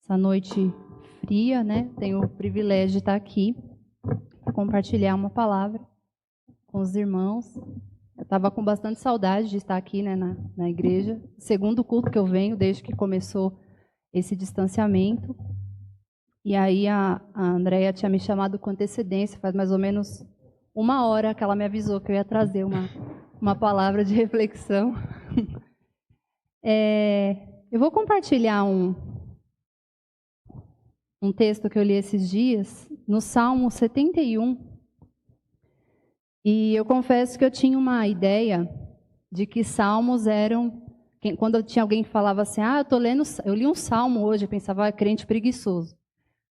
essa noite fria, né? Tenho o privilégio de estar aqui para compartilhar uma palavra com os irmãos. Eu estava com bastante saudade de estar aqui, né, na igreja. Segundo culto que eu venho desde que começou esse distanciamento. E aí a Andréia tinha me chamado com antecedência, faz mais ou menos 1 hora que ela me avisou que eu ia trazer uma palavra de reflexão. Eu vou compartilhar um texto que eu li esses dias, no Salmo 71. E eu confesso que eu tinha uma ideia de que salmos eram... Quando tinha alguém que falava assim, eu li um salmo hoje, eu pensava, crente preguiçoso.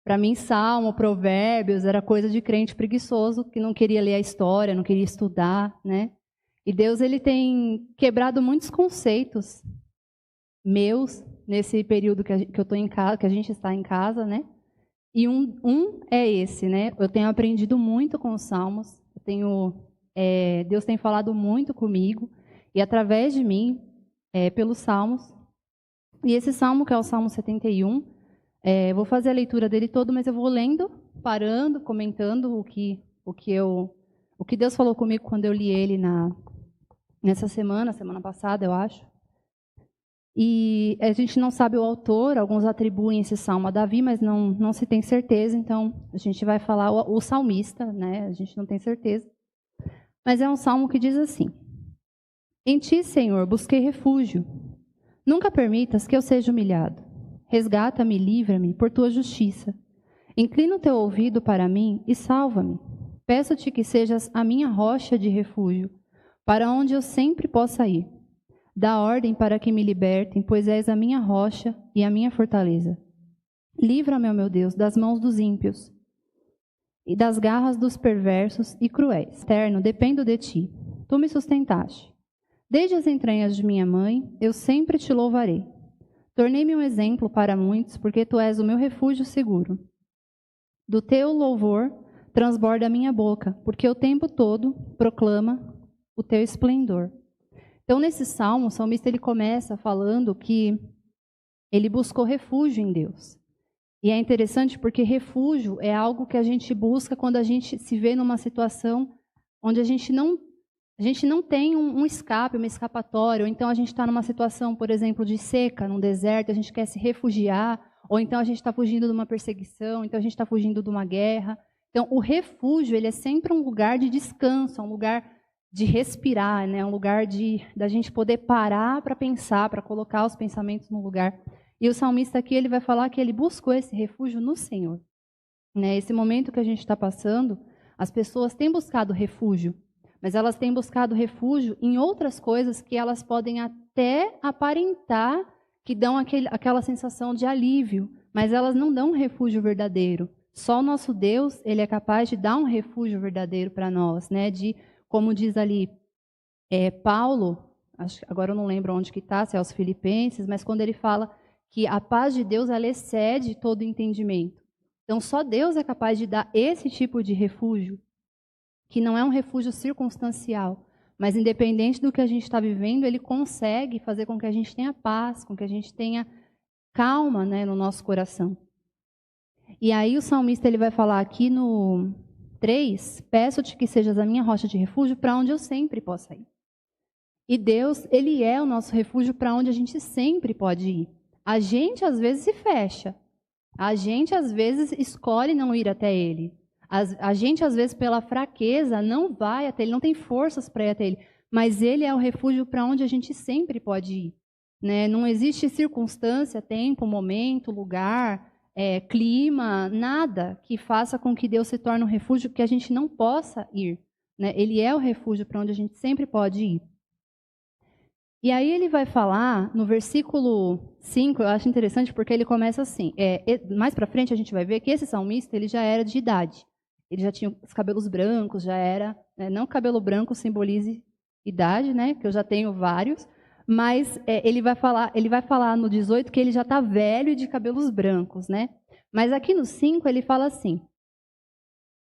Para mim, salmo, provérbios, era coisa de crente preguiçoso, que não queria ler a história, não queria estudar, né? E Deus, ele tem quebrado muitos conceitos meus nesse período que eu estou em casa, que a gente está em casa, né? E um é esse, né? Eu tenho aprendido muito com os salmos, Deus tem falado muito comigo, e através de mim, pelos salmos. E esse salmo, que é o Salmo 71, vou fazer a leitura dele todo, mas eu vou lendo, parando, comentando o que Deus falou comigo quando eu li ele nessa semana passada, eu acho. E a gente não sabe o autor, alguns atribuem esse salmo a Davi, mas não se tem certeza, então a gente vai falar o salmista, né? A gente não tem certeza. Mas é um salmo que diz assim: Em ti, Senhor, busquei refúgio. Nunca permitas que eu seja humilhado. Resgata-me e livra-me por tua justiça. Inclina o teu ouvido para mim e salva-me. Peço-te que sejas a minha rocha de refúgio, para onde eu sempre possa ir. Dá ordem para que me libertem, pois és a minha rocha e a minha fortaleza. Livra-me, ó meu Deus, das mãos dos ímpios e das garras dos perversos e cruéis. Eterno, dependo de ti. Tu me sustentaste. Desde as entranhas de minha mãe, eu sempre te louvarei. Tornei-me um exemplo para muitos, porque tu és o meu refúgio seguro. Do teu louvor transborda a minha boca, porque o tempo todo proclama o teu esplendor. Então, nesse salmo, o salmista ele começa falando que ele buscou refúgio em Deus. E é interessante porque refúgio é algo que a gente busca quando a gente se vê numa situação onde a gente não tem um escape, uma escapatória, ou então a gente está numa situação, por exemplo, de seca, num deserto, a gente quer se refugiar, ou então a gente está fugindo de uma perseguição, então a gente está fugindo de uma guerra. Então, o refúgio ele é sempre um lugar de descanso, um lugar de respirar, né? Um lugar da gente poder parar para pensar, para colocar os pensamentos no lugar. E o salmista aqui ele vai falar que ele buscou esse refúgio no Senhor. Né? Esse momento que a gente está passando, as pessoas têm buscado refúgio, mas elas têm buscado refúgio em outras coisas que elas podem até aparentar que dão aquela sensação de alívio, mas elas não dão um refúgio verdadeiro. Só o nosso Deus ele é capaz de dar um refúgio verdadeiro para nós, né? Como diz ali Paulo, agora eu não lembro onde que está, se é aos Filipenses, mas quando ele fala que a paz de Deus ela excede todo entendimento. Então só Deus é capaz de dar esse tipo de refúgio, que não é um refúgio circunstancial, mas independente do que a gente está vivendo, ele consegue fazer com que a gente tenha paz, com que a gente tenha calma, né, no nosso coração. E aí o salmista ele vai falar aqui no 3, peço-te que sejas a minha rocha de refúgio para onde eu sempre possa ir. E Deus, ele é o nosso refúgio para onde a gente sempre pode ir. A gente às vezes se fecha. A gente às vezes escolhe não ir até ele. A gente às vezes pela fraqueza não vai até ele, não tem forças para ir até ele. Mas ele é o refúgio para onde a gente sempre pode ir. Né? Não existe circunstância, tempo, momento, lugar, clima, nada que faça com que Deus se torne um refúgio que a gente não possa ir. Né? Ele é o refúgio para onde a gente sempre pode ir. E aí ele vai falar, no versículo 5, eu acho interessante porque ele começa assim, mais para frente a gente vai ver que esse salmista ele já era de idade. Ele já tinha os cabelos brancos, já era... não que cabelo branco simbolize idade, né? Que eu já tenho vários, mas ele vai falar no 18 que ele já está velho e de cabelos brancos, né? Mas aqui no 5 ele fala assim: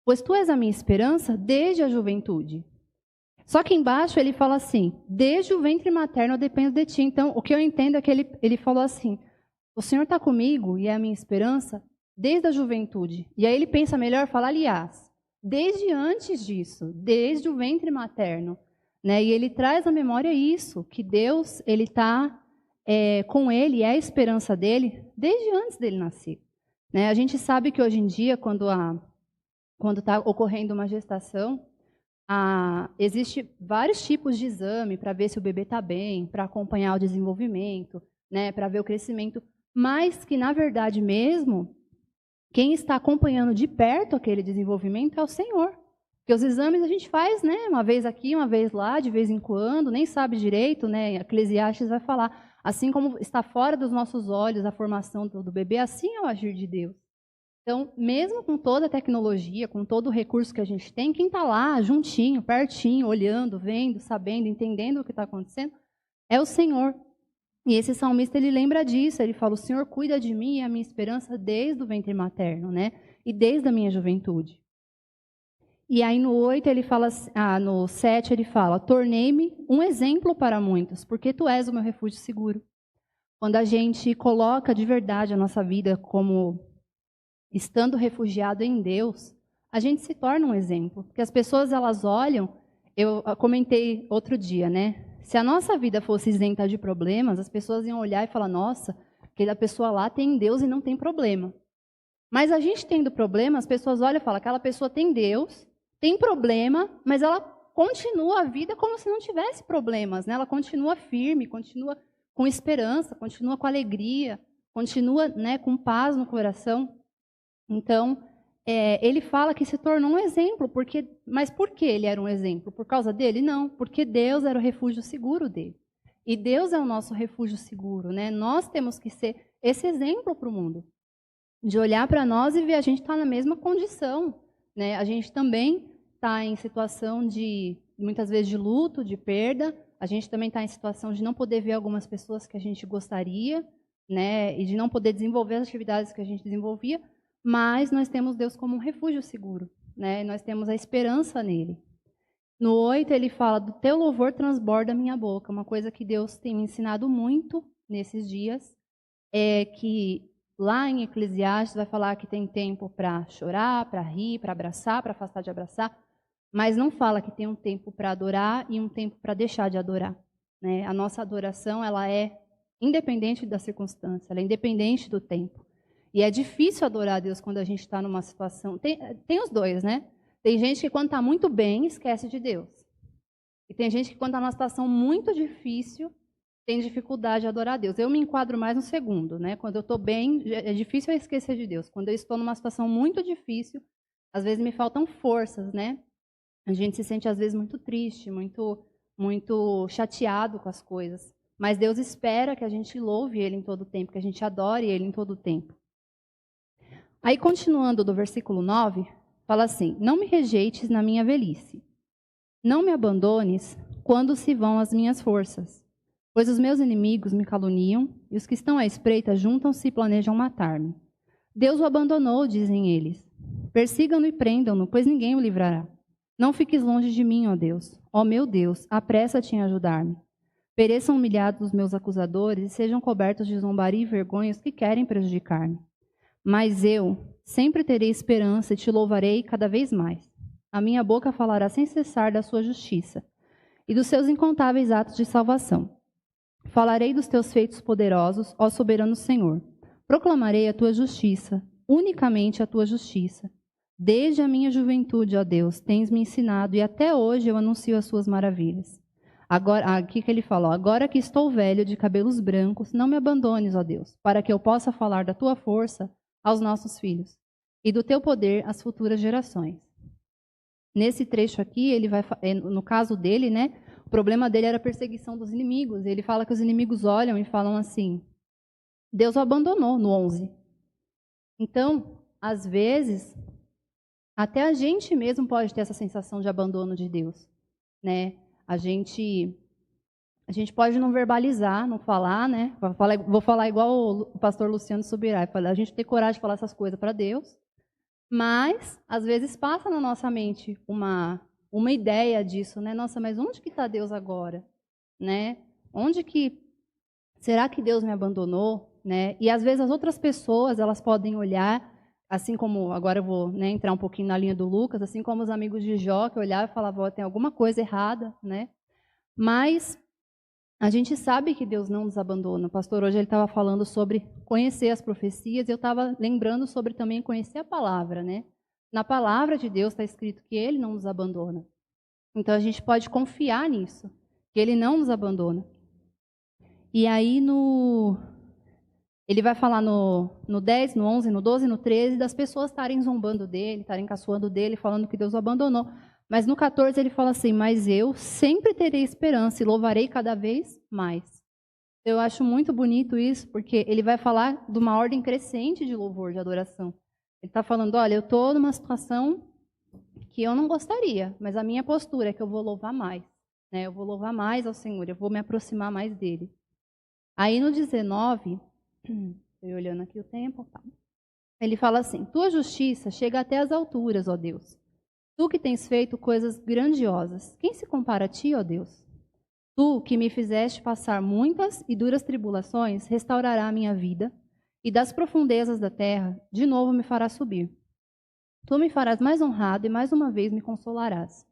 pois tu és a minha esperança desde a juventude. Só que embaixo ele fala assim: desde o ventre materno eu dependo de ti. Então, o que eu entendo é que ele falou assim: O Senhor está comigo e é a minha esperança desde a juventude. E aí ele pensa melhor, fala, aliás, desde antes disso, desde o ventre materno. Né? E ele traz à memória isso, que Deus ele está com ele, é a esperança dele, desde antes dele nascer. Né? A gente sabe que hoje em dia, quando está ocorrendo uma gestação, existe vários tipos de exame para ver se o bebê está bem, para acompanhar o desenvolvimento, né, para ver o crescimento, mas que, na verdade mesmo, quem está acompanhando de perto aquele desenvolvimento é o Senhor. Porque os exames a gente faz, né, uma vez aqui, uma vez lá, de vez em quando, nem sabe direito, né, Eclesiastes vai falar, assim como está fora dos nossos olhos a formação do bebê, assim é o agir de Deus. Então, mesmo com toda a tecnologia, com todo o recurso que a gente tem, quem está lá, juntinho, pertinho, olhando, vendo, sabendo, entendendo o que está acontecendo, é o Senhor. E esse salmista, ele lembra disso, ele fala, o Senhor cuida de mim e a minha esperança desde o ventre materno, né? E desde a minha juventude. E aí no 8 ele fala, no 7 ele fala, tornei-me um exemplo para muitos, porque tu és o meu refúgio seguro. Quando a gente coloca de verdade a nossa vida como estando refugiado em Deus, a gente se torna um exemplo. Porque as pessoas, elas olham, eu comentei outro dia, né? Se a nossa vida fosse isenta de problemas, as pessoas iam olhar e falar, nossa, aquela pessoa lá tem Deus e não tem problema. Mas a gente tendo problema, as pessoas olham e falam, aquela pessoa tem Deus, tem problema, mas ela continua a vida como se não tivesse problemas, né? Ela continua firme, continua com esperança, continua com alegria, continua, né, com paz no coração. Então, ele fala que se tornou um exemplo, mas por que ele era um exemplo? Por causa dele? Não, porque Deus era o refúgio seguro dele. E Deus é o nosso refúgio seguro, né? Nós temos que ser esse exemplo para o mundo, de olhar para nós e ver a gente está na mesma condição, né? A gente também está em situação de, muitas vezes, de luto, de perda. A gente também está em situação de não poder ver algumas pessoas que a gente gostaria, né? E de não poder desenvolver as atividades que a gente desenvolvia. Mas nós temos Deus como um refúgio seguro, né? Nós temos a esperança nele. No 8 ele fala, do teu louvor transborda a minha boca. Uma coisa que Deus tem me ensinado muito nesses dias é que lá em Eclesiastes vai falar que tem tempo para chorar, para rir, para abraçar, para afastar de abraçar, mas não fala que tem um tempo para adorar e um tempo para deixar de adorar, né? A nossa adoração, ela é independente da circunstância, ela é independente do tempo. E é difícil adorar a Deus quando a gente está numa situação... Tem os dois, né? Tem gente que quando está muito bem, esquece de Deus. E tem gente que quando está numa situação muito difícil, tem dificuldade de adorar a Deus. Eu me enquadro mais no segundo, né? Quando eu estou bem, é difícil eu esquecer de Deus. Quando eu estou numa situação muito difícil, às vezes me faltam forças, né? A gente se sente às vezes muito triste, muito chateado com as coisas. Mas Deus espera que a gente louve Ele em todo o tempo, que a gente adore Ele em todo o tempo. Aí, continuando do versículo 9, fala assim, não me rejeites na minha velhice. Não me abandones quando se vão as minhas forças. Pois os meus inimigos me caluniam, e os que estão à espreita juntam-se e planejam matar-me. Deus o abandonou, dizem eles. Persigam-no e prendam-no, pois ninguém o livrará. Não fiques longe de mim, ó Deus. Ó meu Deus, apressa-te em ajudar-me. Pereçam humilhados os meus acusadores e sejam cobertos de zombaria e vergonha os que querem prejudicar-me. Mas eu sempre terei esperança e te louvarei cada vez mais. A minha boca falará sem cessar da sua justiça e dos seus incontáveis atos de salvação. Falarei dos teus feitos poderosos, ó soberano Senhor. Proclamarei a tua justiça, unicamente a tua justiça. Desde a minha juventude, ó Deus, tens me ensinado e até hoje eu anuncio as suas maravilhas. Agora, aqui que ele falou, agora que estou velho, de cabelos brancos, não me abandones, ó Deus, para que eu possa falar da tua força aos nossos filhos e do teu poder às futuras gerações. Nesse trecho aqui, ele vai, no caso dele, né, o problema dele era a perseguição dos inimigos. Ele fala que os inimigos olham e falam assim, Deus o abandonou, no 11. Então, às vezes, até a gente mesmo pode ter essa sensação de abandono de Deus, né? A gente pode não verbalizar, não falar, né? Vou falar igual o pastor Luciano Subirá. A gente tem coragem de falar essas coisas para Deus, mas às vezes passa na nossa mente uma ideia disso, né? Nossa, mas onde que está Deus agora, né? Será que Deus me abandonou? né? E às vezes as outras pessoas, elas podem olhar, assim como, agora eu vou, né, entrar um pouquinho na linha do Lucas, assim como os amigos de Jó, que olhavam e falavam, tem alguma coisa errada, né? Mas a gente sabe que Deus não nos abandona. O pastor hoje ele estava falando sobre conhecer as profecias, e eu estava lembrando sobre também conhecer a palavra, né? Na palavra de Deus está escrito que Ele não nos abandona. Então a gente pode confiar nisso, que Ele não nos abandona. E aí ele vai falar no 10, no 11, no 12, no 13, das pessoas estarem zombando dele, estarem caçoando dele, falando que Deus o abandonou. Mas no 14 ele fala assim, mas eu sempre terei esperança e louvarei cada vez mais. Eu acho muito bonito isso, porque ele vai falar de uma ordem crescente de louvor, de adoração. Ele está falando, olha, eu estou numa situação que eu não gostaria, mas a minha postura é que eu vou louvar mais. Né? Eu vou louvar mais ao Senhor, eu vou me aproximar mais dele. Aí no 19, estou olhando aqui o tempo, tá. Ele fala assim, tua justiça chega até as alturas, ó Deus. Tu que tens feito coisas grandiosas, quem se compara a ti, ó Deus? Tu que me fizeste passar muitas e duras tribulações, restaurará a minha vida, e das profundezas da terra, de novo me farás subir. Tu me farás mais honrado e mais uma vez me consolarás.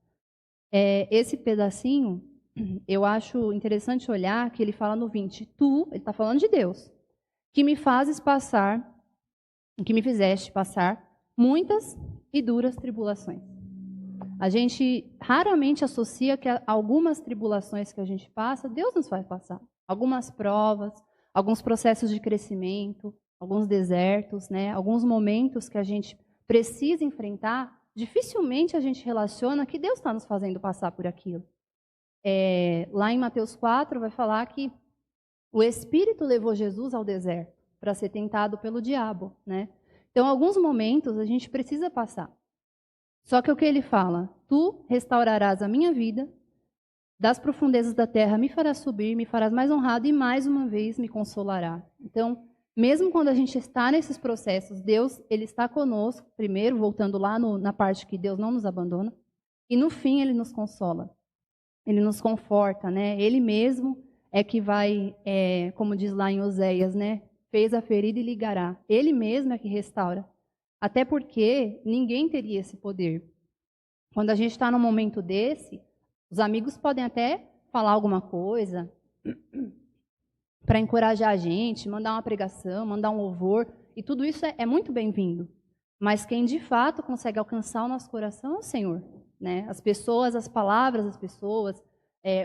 Esse pedacinho, eu acho interessante olhar que ele fala no 20, tu, ele está falando de Deus, que me fazes passar, que me fizeste passar muitas e duras tribulações. A gente raramente associa que algumas tribulações que a gente passa, Deus nos faz passar. Algumas provas, alguns processos de crescimento, alguns desertos, né? Alguns momentos que a gente precisa enfrentar, dificilmente a gente relaciona que Deus está nos fazendo passar por aquilo. Lá em Mateus 4 vai falar que o Espírito levou Jesus ao deserto para ser tentado pelo diabo, né? Então, em alguns momentos a gente precisa passar. Só que o que ele fala? Tu restaurarás a minha vida, das profundezas da terra me farás subir, me farás mais honrado e mais uma vez me consolará. Então, mesmo quando a gente está nesses processos, Deus ele está conosco, primeiro, voltando lá na parte que Deus não nos abandona, e no fim ele nos consola, ele nos conforta, né? Ele mesmo é que vai, como diz lá em Oséias, né? Fez a ferida e ligará. Ele mesmo é que restaura. Até porque ninguém teria esse poder. Quando a gente está num momento desse, os amigos podem até falar alguma coisa para encorajar a gente, mandar uma pregação, mandar um louvor, e tudo isso é muito bem-vindo. Mas quem de fato consegue alcançar o nosso coração é o Senhor. Né? As pessoas, as palavras das pessoas,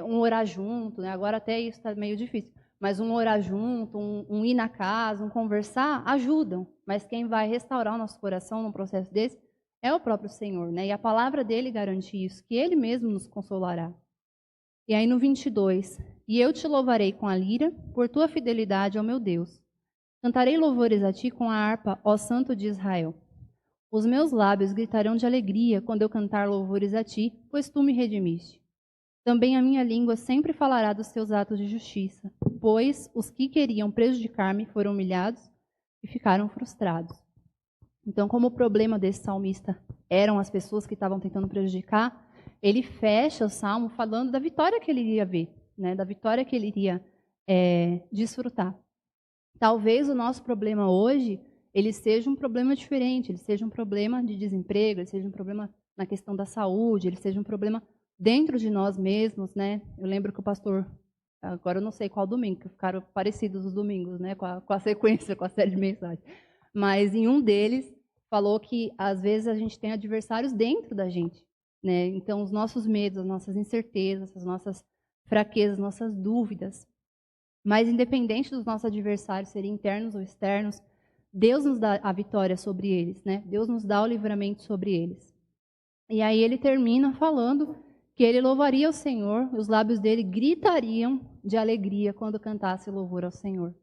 um orar junto, né? Agora até isso está meio difícil. Mas um orar junto, um ir na casa, um conversar, ajudam. Mas quem vai restaurar o nosso coração num processo desse é o próprio Senhor, né? E a palavra dele garante isso, que ele mesmo nos consolará. E aí no 22, e eu te louvarei com a lira, por tua fidelidade ao meu Deus. Cantarei louvores a ti com a harpa, ó Santo de Israel. Os meus lábios gritarão de alegria quando eu cantar louvores a ti, pois tu me redimiste. Também a minha língua sempre falará dos teus atos de justiça, pois os que queriam prejudicar-me foram humilhados e ficaram frustrados. Então, como o problema desse salmista eram as pessoas que estavam tentando prejudicar, ele fecha o salmo falando da vitória que ele iria ver, né? Da vitória que ele iria desfrutar. Talvez o nosso problema hoje ele seja um problema diferente, ele seja um problema de desemprego, ele seja um problema na questão da saúde, ele seja um problema dentro de nós mesmos, né? Eu lembro que o pastor, agora eu não sei qual domingo, que ficaram parecidos os domingos, né? Com a sequência, com a série de mensagens. Mas em um deles falou que às vezes a gente tem adversários dentro da gente, né? Então os nossos medos, as nossas incertezas, as nossas fraquezas, nossas dúvidas. Mas independente dos nossos adversários serem internos ou externos, Deus nos dá a vitória sobre eles, né? Deus nos dá o livramento sobre eles. E aí ele termina falando que ele louvaria o Senhor, os lábios dele gritariam de alegria quando cantasse louvor ao Senhor.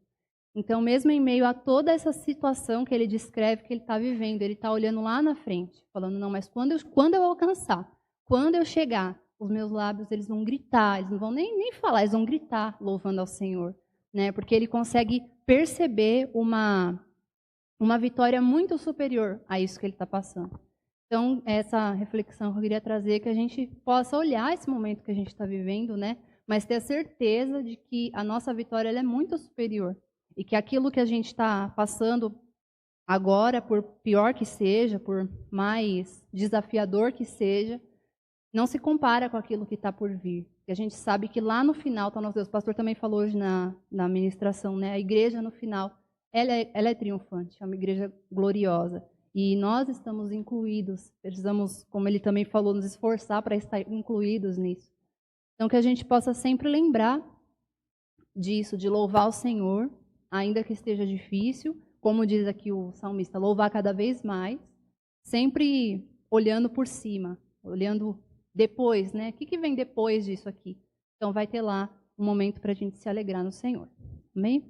Então, mesmo em meio a toda essa situação que ele descreve que ele está vivendo, ele está olhando lá na frente, falando, não, mas quando eu alcançar, quando eu chegar, os meus lábios eles vão gritar, eles não vão nem falar, eles vão gritar louvando ao Senhor, né? Porque ele consegue perceber uma vitória muito superior a isso que ele está passando. Então, essa reflexão que eu queria trazer é que a gente possa olhar esse momento que a gente está vivendo, né? Mas ter a certeza de que a nossa vitória ela é muito superior. E que aquilo que a gente está passando agora, por pior que seja, por mais desafiador que seja, não se compara com aquilo que está por vir. E a gente sabe que lá no final está nosso Deus. O pastor também falou hoje na ministração, né? A igreja no final, ela é triunfante, é uma igreja gloriosa. E nós estamos incluídos, precisamos, como ele também falou, nos esforçar para estar incluídos nisso. Então, que a gente possa sempre lembrar disso, de louvar o Senhor, ainda que esteja difícil, como diz aqui o salmista, louvar cada vez mais, sempre olhando por cima, olhando depois, né? O que vem depois disso aqui? Então vai ter lá um momento para a gente se alegrar no Senhor. Amém?